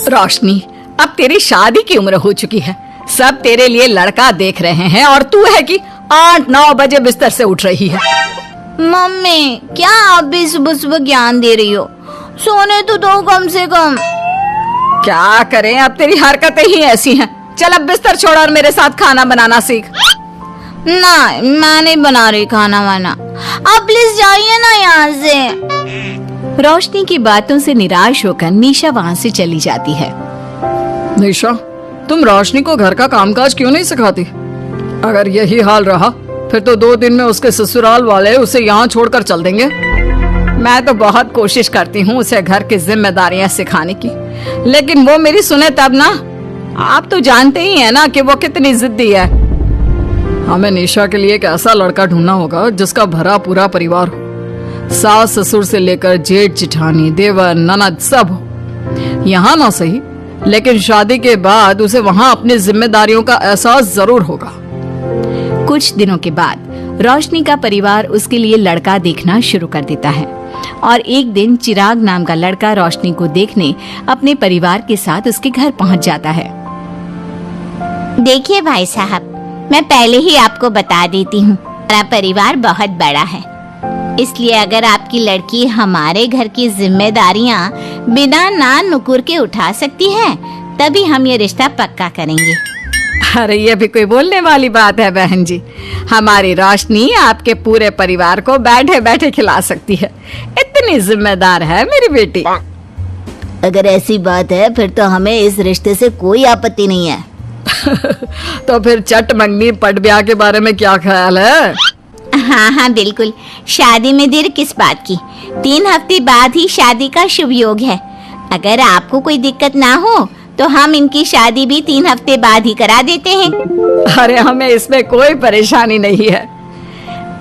रोशनी, अब तेरी शादी की उम्र हो चुकी है। सब तेरे लिए लड़का देख रहे हैं और तू है कि 8-9 बजे बिस्तर से उठ रही है। मम्मी, क्या आप भी सुबह सुबह ज्ञान दे रही हो? सोने तो दो कम से कम। क्या करें, अब तेरी हरकतें ही ऐसी हैं। चल अब बिस्तर छोड़ और मेरे साथ खाना बनाना सीख। ना, मैं नहीं बना रही खाना वाना। आप प्लीज जाइए ना यहाँ से। रोशनी की बातों से निराश होकर निशा वहाँ से चली जाती है। निशा, तुम रोशनी को घर का कामकाज क्यों नहीं सिखाती? अगर यही हाल रहा फिर तो 2 दिन में उसके ससुराल वाले उसे यहाँ छोड़कर चल देंगे। मैं तो बहुत कोशिश करती हूँ उसे घर की जिम्मेदारियां सिखाने की, लेकिन वो मेरी सुने तब ना। आप तो जानते ही हैं ना कि वो कितनी जिद्दी है। हमें निशा के लिए एक ऐसा लड़का ढूंढना होगा जिसका भरा पूरा परिवार हो। सास ससुर से लेकर जेठ जेठानी देवर ननद सब हो। यहाँ ना सही, लेकिन शादी के बाद उसे वहाँ अपनी जिम्मेदारियों का एहसास जरूर होगा। कुछ दिनों के बाद रोशनी का परिवार उसके लिए लड़का देखना शुरू कर देता है और एक दिन चिराग नाम का लड़का रोशनी को देखने अपने परिवार के साथ उसके घर पहुंच जाता है। देखिए भाई साहब, मैं पहले ही आपको बता देती हूँ, हमारा परिवार बहुत बड़ा है, इसलिए अगर आपकी लड़की हमारे घर की जिम्मेदारियाँ बिना ना नुकुर के उठा सकती है, तभी हम ये रिश्ता पक्का करेंगे। अरे ये भी कोई बोलने वाली बात है बहन जी। हमारी रोशनी आपके पूरे परिवार को बैठे बैठे खिला सकती है। इतनी जिम्मेदार है मेरी बेटी। अगर ऐसी बात है फिर तो हमें इस रिश्ते से कोई आपत्ति नहीं है। तो फिर चट मंगनी पट ब्याह के बारे में क्या ख्याल है? हाँ हाँ बिल्कुल, शादी में देर किस बात की। 3 हफ्ते बाद ही शादी का शुभ योग है। अगर आपको कोई दिक्कत ना हो तो हम इनकी शादी भी 3 हफ्ते बाद ही करा देते हैं। अरे हमें इसमें कोई परेशानी नहीं है।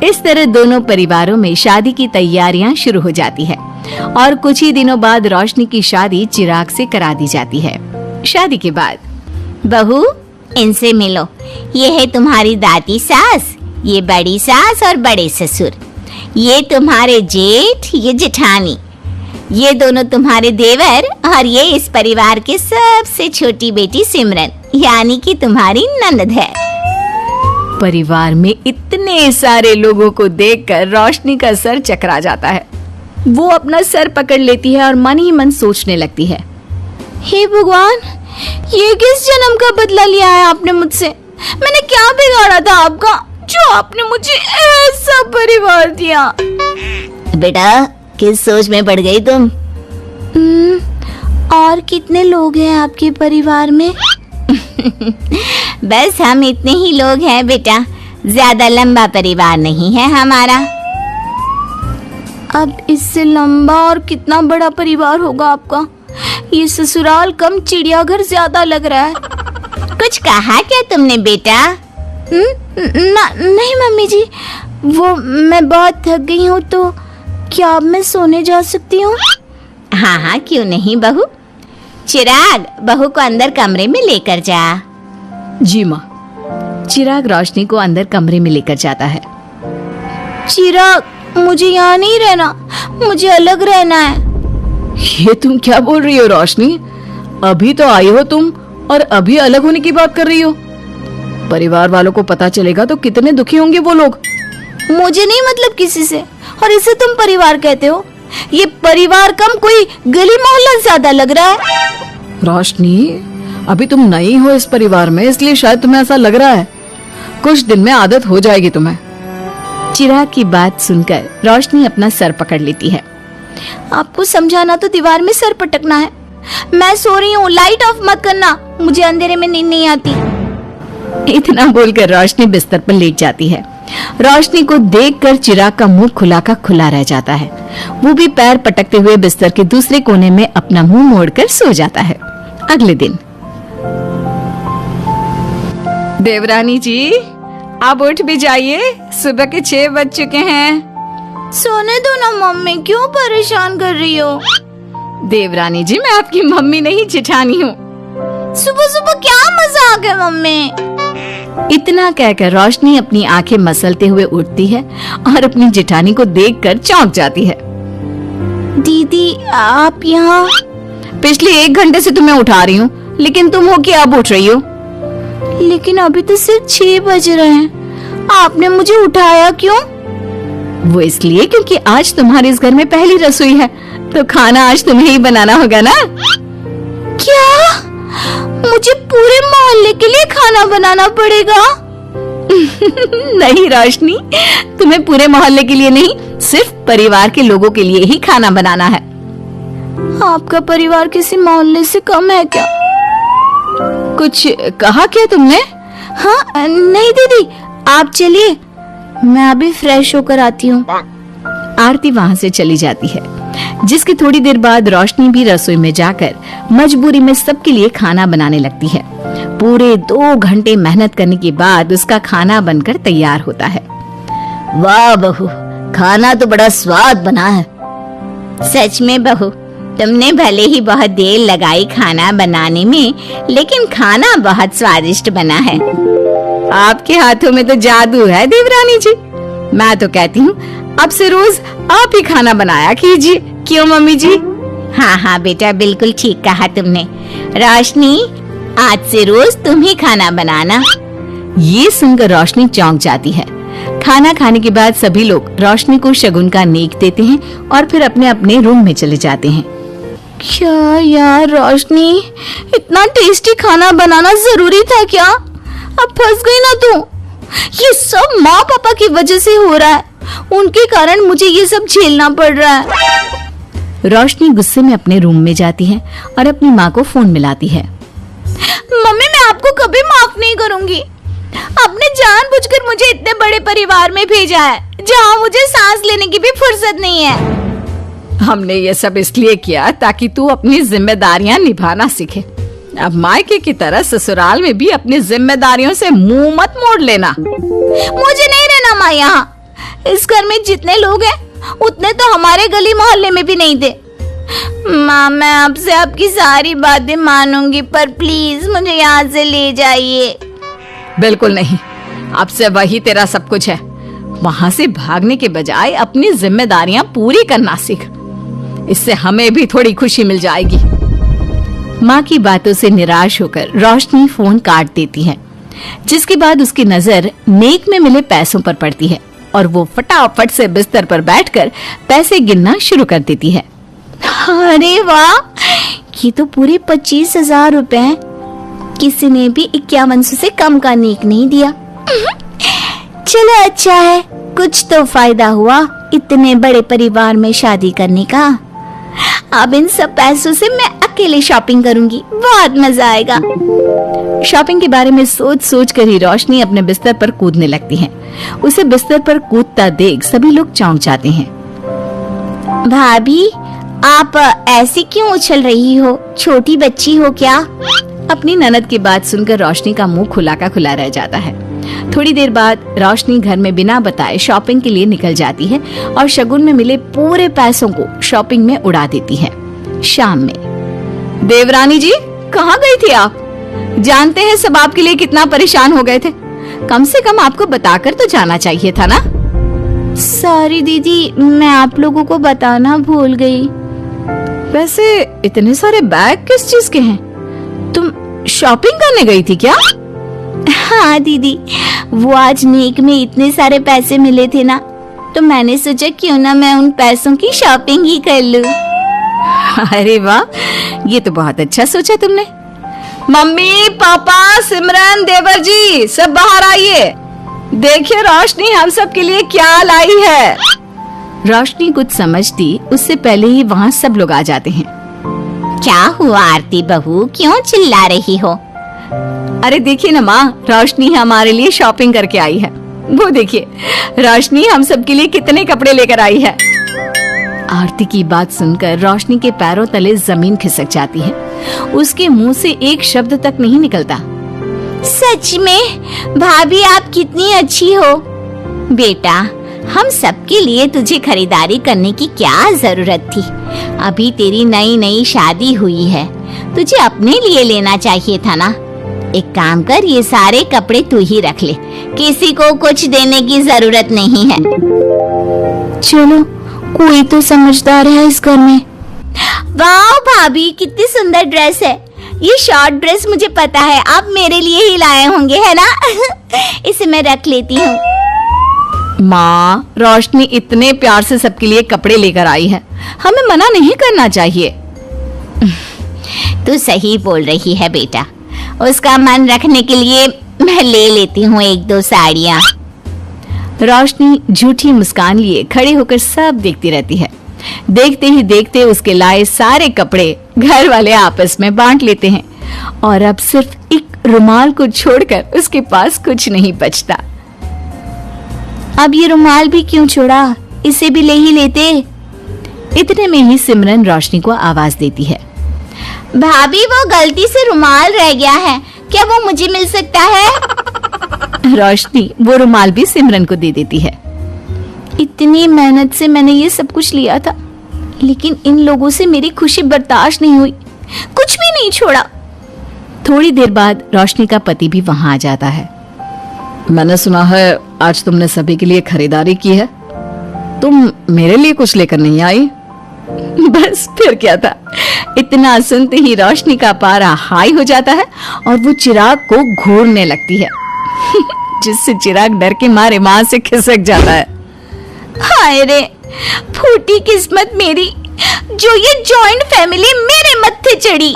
इस तरह दोनों परिवारों में शादी की तैयारियां शुरू हो जाती है और कुछ ही दिनों बाद रोशनी की शादी चिराग से करा दी जाती है। शादी के बाद, बहू, इनसे मिलो। ये है तुम्हारी दादी सास, ये बड़ी सास और बड़े ससुर, ये तुम्हारे जेठ, ये जेठानी, ये दोनों तुम्हारे देवर और ये इस परिवार की सबसे छोटी बेटी सिमरन, यानी कि तुम्हारी ननद है। परिवार में इतने सारे लोगों को देखकर रोशनी का सर चकरा जाता है। वो अपना सर पकड़ लेती है और मन ही मन सोचने लगती है, हे भगवान, ये किस जन्म का बदला लिया है आपने मुझसे? मैंने क्या बिगाड़ा था आपका जो आपने मुझे ऐसा परिवार दिया? बेटा, किस सोच में पड़ गई तुम? और कितने लोग हैं आपके परिवार में? बस हम इतने ही लोग हैं बेटा, ज्यादा लंबा परिवार नहीं है हमारा। अब इससे लंबा और कितना बड़ा परिवार होगा आपका? ये ससुराल कम चिड़ियाघर ज्यादा लग रहा है। कुछ कहा क्या तुमने बेटा? नहीं मम्मी जी, वो मैं बहुत थक गई हूँ, तो क्या अब मैं सोने जा सकती हूँ? हाँ हाँ, क्यों नहीं बहू। चिराग, बहू को अंदर कमरे में लेकर जा। जी माँ। चिराग रोशनी को अंदर कमरे में लेकर जाता है। चिराग, मुझे यहाँ नहीं रहना, मुझे अलग रहना है। ये तुम क्या बोल रही हो रोशनी? अभी तो आई हो तुम और अभी अलग होने की बात कर रही हो। परिवार वालों को पता चलेगा तो कितने दुखी होंगे वो लोग। मुझे नहीं मतलब किसी से, और इसे तुम परिवार कहते हो? ये परिवार कम कोई गली मोहल्ला ज्यादा लग रहा है। रोशनी, अभी तुम नई हो इस परिवार में, इसलिए शायद तुम्हें ऐसा लग रहा है। कुछ दिन में आदत हो जाएगी तुम्हें। चिराग की बात सुनकर रोशनी अपना सर पकड़ लेती है। आपको समझाना तो दीवार में सर पटकना है। मैं सो रही हूँ, लाइट ऑफ मत करना, मुझे अंधेरे में नींद नहीं आती। इतना बोलकर रोशनी बिस्तर पर लेट जाती है। रोशनी को देखकर चिराग का मुंह खुला का खुला रह जाता है। वो भी पैर पटकते हुए बिस्तर के दूसरे कोने में अपना मुंह मोड़कर सो जाता है। अगले दिन, देवरानी जी, आप उठ भी जाइए, सुबह के 6 बज चुके हैं। सोने दो ना मम्मी, क्यों परेशान कर रही हो? देवरानी जी, मैं आपकी मम्मी नहीं जेठानी हूँ। सुबह सुबह क्या मजाक है मम्मी? इतना कहकर रोशनी अपनी आंखें मसलते हुए उठती है और अपनी जेठानी को देखकर चौंक जाती है। दीदी, आप यहाँ? पिछले 1 घंटे से तुम्हें उठा रही हूँ, लेकिन तुम हो कि अब उठ रही हो? लेकिन अभी तो सिर्फ 6 बज रहे हैं, आपने मुझे उठाया क्यों? वो इसलिए क्योंकि आज तुम्हारे इस घर में पहली रसोई है, तो खाना आज तुम्हें ही बनाना होगा ना। क्या मुझे पूरे मोहल्ले के लिए खाना बनाना पड़ेगा? नहीं रोशनी, तुम्हें पूरे मोहल्ले के लिए नहीं, सिर्फ परिवार के लोगों के लिए ही खाना बनाना है। आपका परिवार किसी मोहल्ले से कम है क्या? कुछ कहा क्या तुमने? हाँ नहीं दीदी, आप चलिए, मैं अभी फ्रेश होकर आती हूँ। आरती वहाँ से चली जाती है, जिसकी थोड़ी देर बाद रोशनी भी रसोई में जाकर मजबूरी में सबके लिए खाना बनाने लगती है। पूरे 2 घंटे मेहनत करने के बाद उसका खाना बनकर तैयार होता है। वाह बहू, खाना तो बड़ा स्वाद बना है। सच में बहू, तुमने भले ही बहुत देर लगाई खाना बनाने में, लेकिन खाना बहुत स्वादिष्ट बना है। आपके हाथों में तो जादू है देवरानी जी। मैं तो कहती हूँ अब से रोज आप ही खाना बनाया कीजिए, क्यों मम्मी जी? हाँ हाँ बेटा, बिल्कुल ठीक कहा तुमने। रोशनी, आज से रोज तुम ही खाना बनाना। ये सुनकर रोशनी चौंक जाती है। खाना खाने के बाद सभी लोग रोशनी को शगुन का नेक देते हैं और फिर अपने अपने रूम में चले जाते हैं। क्या यार रोशनी, इतना टेस्टी खाना बनाना जरूरी था क्या? अब फंस गई ना तू। ये सब माँ पापा की वजह से हो रहा है, उनके कारण मुझे ये सब झेलना पड़ रहा है। रोशनी गुस्से में अपने रूम में जाती है और अपनी माँ को फोन मिलाती है। मम्मी, मैं आपको कभी माफ नहीं करूंगी। आपने जानबूझकर मुझे इतने बड़े परिवार में भेजा है, जहाँ मुझे सांस लेने की भी फुर्सत नहीं है। हमने ये सब इसलिए किया ताकि तू अपनी जिम्मेदारियां निभाना सीखे। अब मायके की तरह ससुराल में भी अपनी जिम्मेदारियों से मुंह मत मोड़ लेना। मुझे नहीं रहना माँ यहाँ। इस घर में जितने लोग हैं, उतने तो हमारे गली मोहल्ले में भी नहीं थे। माँ, मैं आपसे आपकी सारी बातें मानूंगी, पर प्लीज मुझे यहाँ से ले जाइए। बिल्कुल नहीं, अब से वही तेरा सब कुछ है। वहाँ से भागने के बजाय अपनी जिम्मेदारियां पूरी करना सीख, इससे हमें भी थोड़ी खुशी मिल जाएगी। माँ की बातों से निराश होकर रोशनी फोन काट देती है, जिसके बाद उसकी नजर नेक में मिले पैसों पर पड़ती है और वो फटाफट से बिस्तर पर बैठकर पैसे गिनना शुरू कर देती है। अरे वाह, ये तो पूरे 25,000 रुपए हैं। किसी ने भी 5100 से कम का नेक नहीं दिया। चलो अच्छा है, कुछ तो फायदा हुआ इतने बड़े परिवार में शादी करने का। अब इन सब पैसों से मैं अकेले शॉपिंग करूंगी, बहुत मजा आएगा। शॉपिंग के बारे में सोच सोच कर ही रोशनी अपने बिस्तर पर कूदने लगती है। उसे बिस्तर पर कूदता देख सभी लोग चौंक जाते हैं। भाभी, आप ऐसे क्यों उछल रही हो? छोटी बच्ची हो क्या? अपनी ननद की बात सुनकर रोशनी का मुंह खुला का खुला रह जाता है। थोड़ी देर बाद रोशनी घर में बिना बताए शॉपिंग के लिए निकल जाती है और शगुन में मिले पूरे पैसों को शॉपिंग में उड़ा देती है। शाम में देवरानी जी, कहाँ गई थी आप? जानते हैं सब आपके लिए कितना परेशान हो गए थे। कम से कम आपको बताकर तो जाना चाहिए था ना। सॉरी दीदी, मैं आप लोगों को बताना भूल गई। वैसे इतने सारे बैग किस चीज के हैं? तुम शॉपिंग करने गई थी क्या? हाँ दीदी, वो आज नेक में इतने सारे पैसे मिले थे ना, तो मैंने सोचा क्यों ना मैं उन पैसों की शॉपिंग ही कर लूं। अरे वाह, ये तो बहुत अच्छा सोचा तुमने। मम्मी, पापा, सिमरन, देवर जी, सब बाहर आइए। देखिए रोशनी हम सब के लिए क्या लाई है। रोशनी कुछ समझती उससे पहले ही वहाँ सब लोग आ जाते हैं। क्या हुआ आरती बहू, क्यों चिल्ला रही हो? अरे देखिए ना माँ, रोशनी हमारे लिए शॉपिंग करके आई है। वो देखिए, रोशनी हम सब के लिए कितने कपड़े लेकर आई है। आरती की बात सुनकर रोशनी के पैरों तले जमीन खिसक जाती है। उसके मुंह से एक शब्द तक नहीं निकलता। सच में भाभी, आप कितनी अच्छी हो। बेटा, हम सबके लिए तुझे खरीदारी करने की क्या जरूरत थी? अभी तेरी नई नई शादी हुई है, तुझे अपने लिए लेना चाहिए था ना। एक काम कर, ये सारे कपड़े तू ही रख ले, किसी को कुछ देने की जरूरत नहीं है। चलो, कोई तो समझदार है इस घर में। वाह भाभी, कितनी सुंदर ड्रेस है। ये शॉर्ट ड्रेस मुझे पता है आप मेरे लिए ही लाए होंगे, है ना? इसे मैं रख लेती हूँ। माँ, रोशनी इतने प्यार से सबके लिए कपड़े लेकर आई है, हमें मना नहीं करना चाहिए। तू सही बोल रही है बेटा, उसका मन रखने के लिए मैं ले लेती हूँ 1-2 साड़ियाँ। रोशनी झूठी मुस्कान लिए खड़े होकर सब देखती रहती है। देखते ही देखते उसके लाए सारे कपड़े घर वाले आपस में बांट लेते हैं और अब सिर्फ एक रुमाल को छोड़कर उसके पास कुछ नहीं बचता। अब ये रुमाल भी क्यों छोड़ा, इसे भी ले ही लेते। इतने में ही सिमरन रोशनी को आवाज देती है। भाभी, वो गलती से रुमाल रह गया है, क्या वो मुझे मिल सकता है? रोशनी वो रुमाल भी सिमरन को दे देती है। इतनी मेहनत से मैंने ये सब कुछ लिया था, लेकिन इन लोगों से मेरी खुशी बर्दाश्त नहीं हुई, कुछ भी नहीं छोड़ा। थोड़ी देर बाद रोशनी का पति भी वहां आ जाता है। मैंने सुना है आज तुमने सभी के लिए खरीदारी की है, तुम मेरे लिए कुछ लेकर नहीं आई? बस फिर क्या था, इतना सुनते ही रोशनी का पारा हाई हो जाता है और वो चिराग को घूरने लगती है जिससे चिराग डर के मारे वहां से खिसक जाता है। हाय रे, फूटी किस्मत मेरी, जो ये जॉइंट फैमिली मेरे मत्थे चढ़ी।